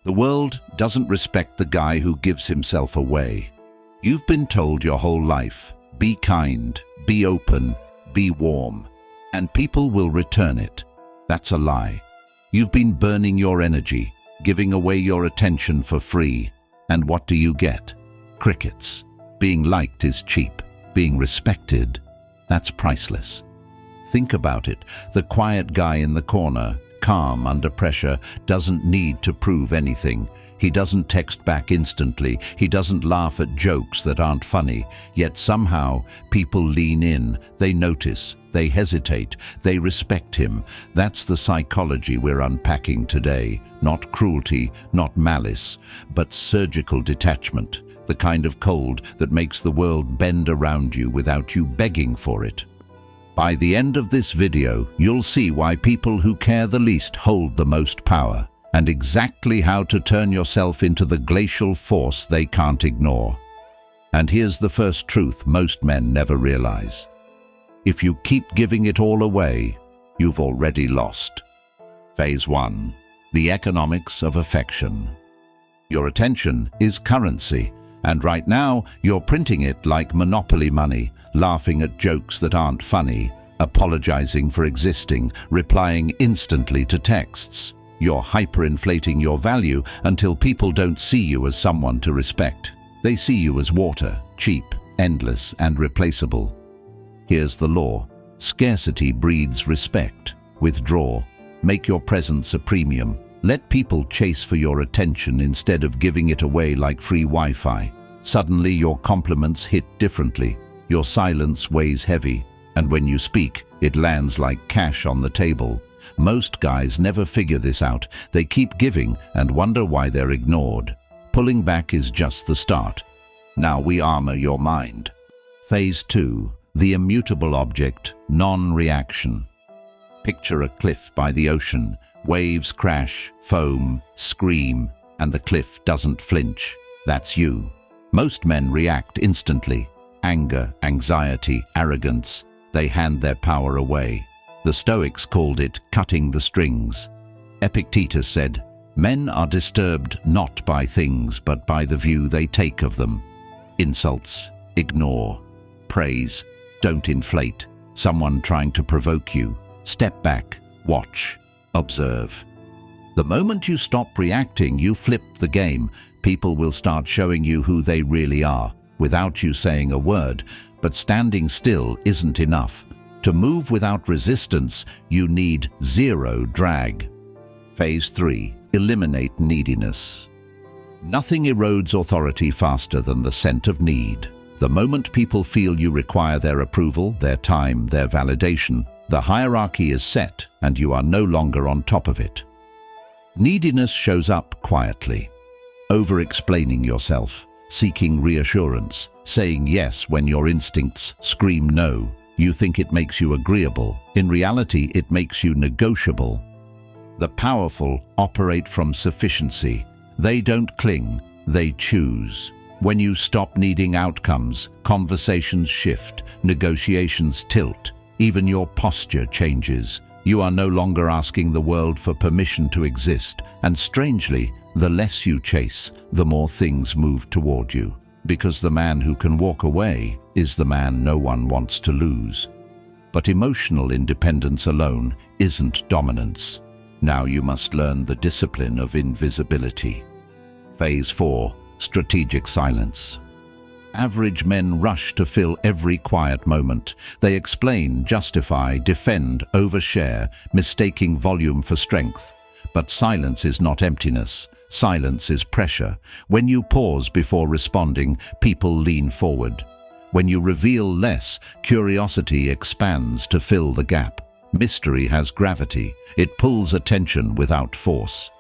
The world doesn't respect the guy who gives himself away. You've been told your whole life, be kind, be open, be warm, and people will return it. That's a lie. You've been burning your energy, giving away your attention for free. And what do you get? Crickets. Being liked is cheap. Being respected, that's priceless. Think about it. The quiet guy in the corner, calm under pressure, doesn't need to prove anything. He doesn't text back instantly. He doesn't laugh at jokes that aren't funny. Yet somehow, people lean in. They notice. They hesitate. They respect him. That's the psychology we're unpacking today. Not cruelty, not malice, but surgical detachment. The kind of cold that makes the world bend around you without you begging for it. By the end of this video, you'll see why people who care the least hold the most power, and exactly how to turn yourself into the glacial force they can't ignore. And here's the first truth most men never realize. If you keep giving it all away, you've already lost. Phase 1. The economics of affection. Your attention is currency, and right now you're printing it like monopoly money, laughing at jokes that aren't funny, apologizing for existing, replying instantly to texts. You're hyperinflating your value until people don't see you as someone to respect. They see you as water, cheap, endless, and replaceable. Here's the law. Scarcity breeds respect. Withdraw. Make your presence a premium. Let people chase for your attention instead of giving it away like free Wi-Fi. Suddenly your compliments hit differently. Your silence weighs heavy, and when you speak, it lands like cash on the table. Most guys never figure this out. They keep giving and wonder why they're ignored. Pulling back is just the start. Now we armor your mind. Phase 2. The immutable object, non-reaction. Picture a cliff by the ocean. Waves crash, foam, scream, and the cliff doesn't flinch. That's you. Most men react instantly. Anger, anxiety, arrogance. They hand their power away. The Stoics called it cutting the strings. Epictetus said, "Men are disturbed not by things, but by the view they take of them." Insults, ignore. Praise, don't inflate. Someone trying to provoke you. Step back, watch, observe. The moment you stop reacting, you flip the game. People will start showing you who they really are, without you saying a word. But standing still isn't enough. To move without resistance, you need zero drag. Phase 3. Eliminate neediness. Nothing erodes authority faster than the scent of need. The moment people feel you require their approval, their time, their validation, the hierarchy is set and you are no longer on top of it. Neediness shows up quietly. Over-explaining yourself, seeking reassurance, saying yes when your instincts scream no. You think it makes you agreeable. In reality, it makes you negotiable. The powerful operate from sufficiency. They don't cling, they choose. When you stop needing outcomes, conversations shift, negotiations tilt, even your posture changes. You are no longer asking the world for permission to exist, and strangely, the less you chase, the more things move toward you. Because the man who can walk away is the man no one wants to lose. But emotional independence alone isn't dominance. Now you must learn the discipline of invisibility. Phase 4. Strategic silence. Average men rush to fill every quiet moment. They explain, justify, defend, overshare, mistaking volume for strength. But silence is not emptiness. Silence is pressure. When you pause before responding, people lean forward. When you reveal less, curiosity expands to fill the gap. Mystery has gravity. It pulls attention without force.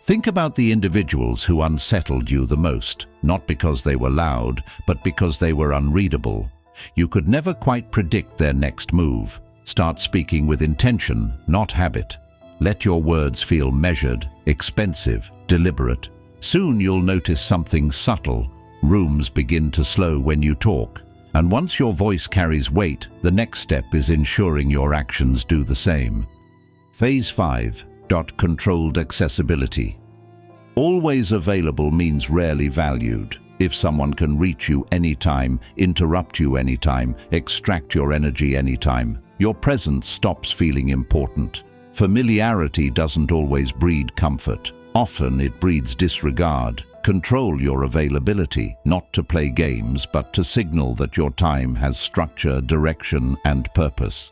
Think about the individuals who unsettled you the most, not because they were loud, but because they were unreadable. You could never quite predict their next move. Start speaking with intention, not habit. Let your words feel measured, expensive, deliberate. Soon you'll notice something subtle. Rooms begin to slow when you talk. And once your voice carries weight, the next step is ensuring your actions do the same. Phase 5. Controlled accessibility. Always available means rarely valued. If someone can reach you anytime, interrupt you anytime, extract your energy anytime, your presence stops feeling important. Familiarity doesn't always breed comfort. Often it breeds disregard. Control your availability, not to play games, but to signal that your time has structure, direction, and purpose.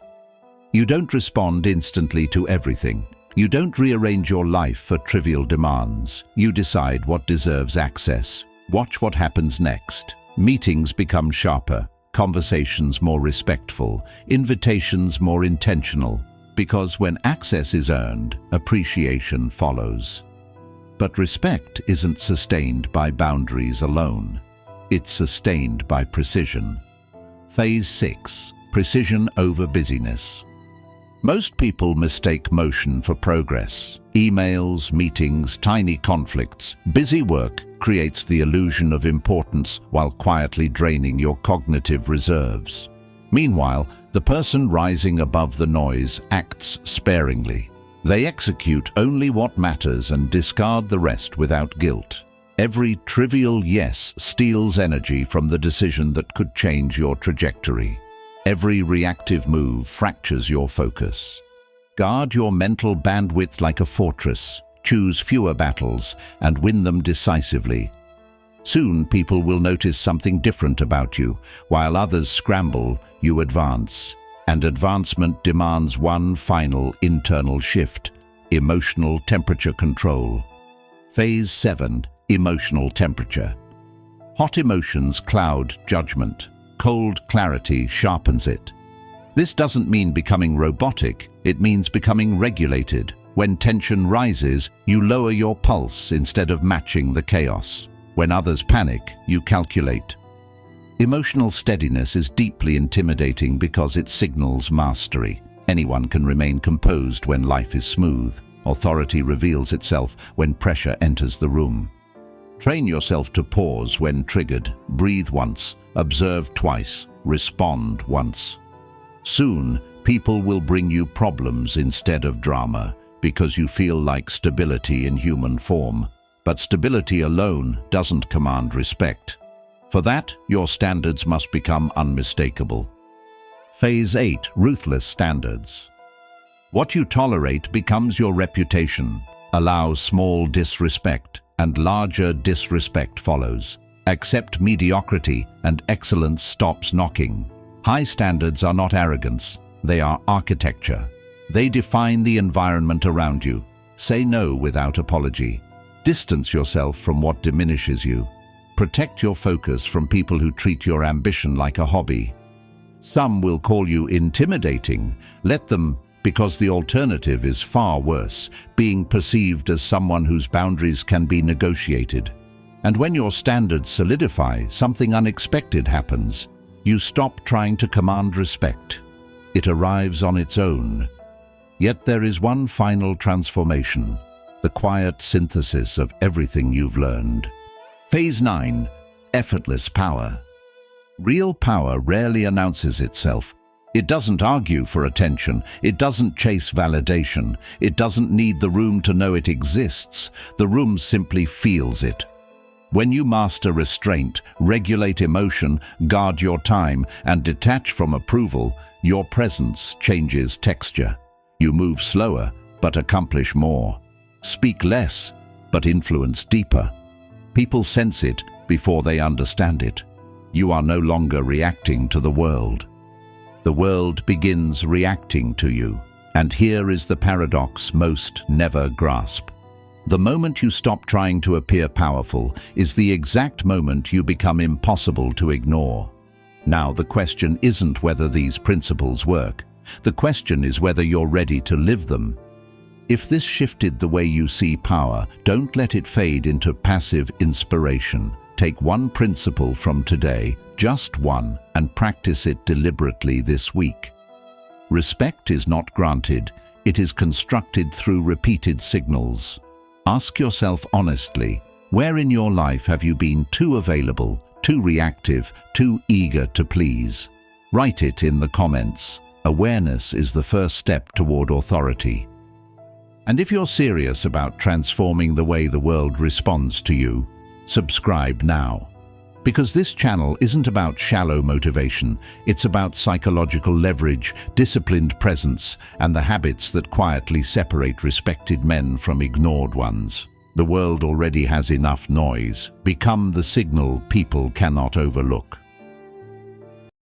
You don't respond instantly to everything. You don't rearrange your life for trivial demands. You decide what deserves access. Watch what happens next. Meetings become sharper, conversations more respectful, invitations more intentional, because when access is earned, appreciation follows. But respect isn't sustained by boundaries alone. It's sustained by precision. Phase 6. Precision over busyness. Most people mistake motion for progress. Emails, meetings, tiny conflicts. Busy work creates the illusion of importance while quietly draining your cognitive reserves. Meanwhile, the person rising above the noise acts sparingly. They execute only what matters and discard the rest without guilt. Every trivial yes steals energy from the decision that could change your trajectory. Every reactive move fractures your focus. Guard your mental bandwidth like a fortress. Choose fewer battles and win them decisively. Soon people will notice something different about you. While others scramble, you advance. And advancement demands one final internal shift: emotional temperature control. Phase 7. Emotional temperature. Hot emotions cloud judgment. Cold clarity sharpens it. This doesn't mean becoming robotic, it means becoming regulated. When tension rises, you lower your pulse instead of matching the chaos. When others panic, you calculate. Emotional steadiness is deeply intimidating because it signals mastery. Anyone can remain composed when life is smooth. Authority reveals itself when pressure enters the room. Train yourself to pause when triggered. Breathe once, observe twice, respond once. Soon, people will bring you problems instead of drama because you feel like stability in human form. But stability alone doesn't command respect. For that, your standards must become unmistakable. Phase 8. Ruthless standards. What you tolerate becomes your reputation. Allow small disrespect, and larger disrespect follows. Accept mediocrity, and excellence stops knocking. High standards are not arrogance, they are architecture. They define the environment around you. Say no without apology. Distance yourself from what diminishes you. Protect your focus from people who treat your ambition like a hobby. Some will call you intimidating. Let them, because the alternative is far worse, being perceived as someone whose boundaries can be negotiated. And when your standards solidify, something unexpected happens. You stop trying to command respect. It arrives on its own. Yet there is one final transformation, the quiet synthesis of everything you've learned. Phase 9. Effortless power. Real power rarely announces itself. It doesn't argue for attention. It doesn't chase validation. It doesn't need the room to know it exists. The room simply feels it. When you master restraint, regulate emotion, guard your time, and detach from approval, your presence changes texture. You move slower, but accomplish more. Speak less, but influence deeper. People sense it before they understand it. You are no longer reacting to the world. The world begins reacting to you. And here is the paradox most never grasp. The moment you stop trying to appear powerful is the exact moment you become impossible to ignore. Now, the question isn't whether these principles work. The question is whether you're ready to live them. If this shifted the way you see power, don't let it fade into passive inspiration. Take one principle from today, just one, and practice it deliberately this week. Respect is not granted, it is constructed through repeated signals. Ask yourself honestly, where in your life have you been too available, too reactive, too eager to please? Write it in the comments. Awareness is the first step toward authority. And if you're serious about transforming the way the world responds to you, subscribe now. Because this channel isn't about shallow motivation, it's about psychological leverage, disciplined presence, and the habits that quietly separate respected men from ignored ones. The world already has enough noise. Become the signal people cannot overlook.